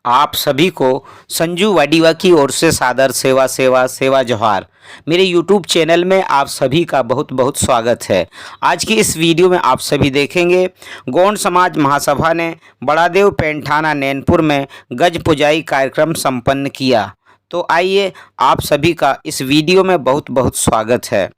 आप सभी को संजू वाडीवा की ओर से सादर सेवा सेवा सेवा जोहार। मेरे YouTube चैनल में आप सभी का बहुत बहुत स्वागत है। आज की इस वीडियो में आप सभी देखेंगे गौंड समाज महासभा ने बड़ादेव पेंठाना नैनपुर में गज पुजाई कार्यक्रम संपन्न किया। तो आइए आप सभी का इस वीडियो में बहुत बहुत स्वागत है।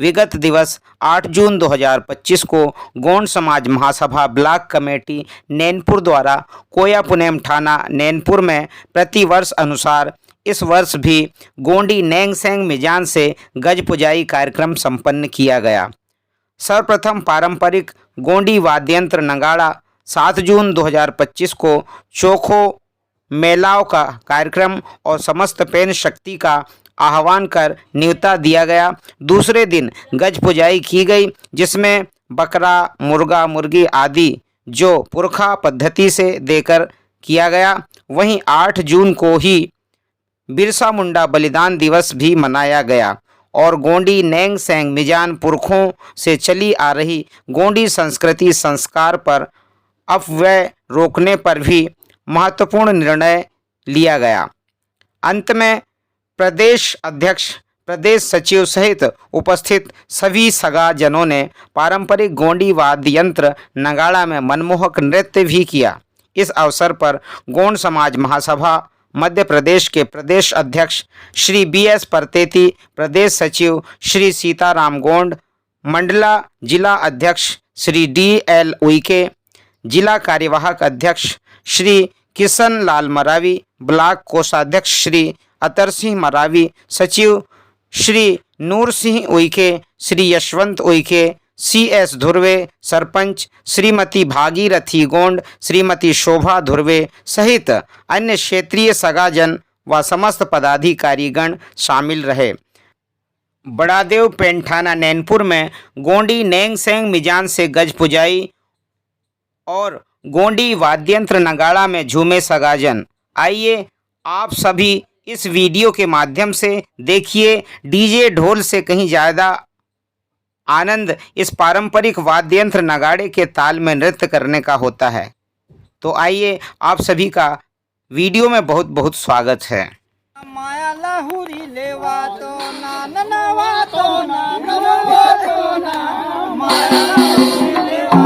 विगत दिवस 8 जून 2025 को गौंड समाज महासभा ब्लॉक कमेटी नैनपुर द्वारा कोया पुनेम थाना नैनपुर में प्रतिवर्ष अनुसार इस वर्ष भी गोंडी नैंगसेंग मिजान से गज पुजाई कार्यक्रम संपन्न किया गया। सर्वप्रथम पारंपरिक गोंडी वाद्यंत्र नगाड़ा 7 जून 2025 को चोखो मेलाओं का कार्यक्रम और समस्त पेन शक्ति का आह्वान कर न्योता दिया गया। दूसरे दिन गज पुजाई की गई, जिसमें बकरा, मुर्गा, मुर्गी आदि जो पुरखा पद्धति से देकर किया गया। वहीं 8 जून को ही बिरसा मुंडा बलिदान दिवस भी मनाया गया और गोंडी नैंगसेंग मिजान पुरखों से चली आ रही गोंडी संस्कृति संस्कार पर अपव्यय रोकने पर भी महत्वपूर्ण निर्णय लिया गया। अंत में प्रदेश अध्यक्ष, प्रदेश सचिव सहित उपस्थित सभी सगाजनों ने पारंपरिक गोंडी वाद्य यंत्र नगाड़ा में मनमोहक नृत्य भी किया। इस अवसर पर गोंड समाज महासभा मध्य प्रदेश के प्रदेश अध्यक्ष श्री BS परतेती, प्रदेश सचिव श्री सीताराम गोंड, मंडला जिला अध्यक्ष श्री DL उइके, जिला कार्यवाहक अध्यक्ष श्री किशन लाल मरावी, ब्लॉक कोषाध्यक्ष श्री अतर सिंह मरावी, सचिव श्री नूर सिंह उइके, श्री यशवंत उइके, CS धुर्वे, सरपंच श्रीमती भागीरथी गोंड, श्रीमती शोभा धुर्वे सहित अन्य क्षेत्रीय सगाजन व समस्त पदाधिकारीगण शामिल रहे। बड़ादेव पेंठाना नैनपुर में गोंडी नैंगसेंग मिजान से गज पुजाई और गोंडी वाद्यंत्र नगाड़ा में झूमे सगाजन। आइए आप सभी इस वीडियो के माध्यम से देखिए। डीजे ढोल से कहीं ज़्यादा आनंद इस पारंपरिक वाद्यंत्र नगाड़े के ताल में नृत्य करने का होता है। तो आइए आप सभी का वीडियो में बहुत बहुत स्वागत है। माया लाहुरी लेवा तो ना ननवा तो ना ननवा तो ना माया लाहुरी लेवा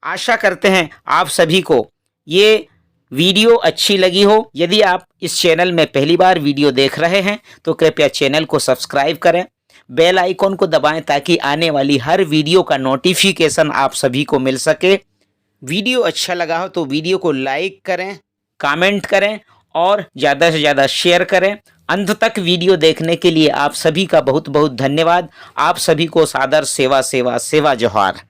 आशा करते हैं आप सभी को ये वीडियो अच्छी लगी हो। यदि आप इस चैनल में पहली बार वीडियो देख रहे हैं तो कृपया चैनल को सब्सक्राइब करें, बेल आइकॉन को दबाएं ताकि आने वाली हर वीडियो का नोटिफिकेशन आप सभी को मिल सके। वीडियो अच्छा लगा हो तो वीडियो को लाइक करें, कमेंट करें और ज़्यादा से ज़्यादा शेयर करें। अंत तक वीडियो देखने के लिए आप सभी का बहुत बहुत धन्यवाद। आप सभी को सादर सेवा सेवा सेवा जोहार।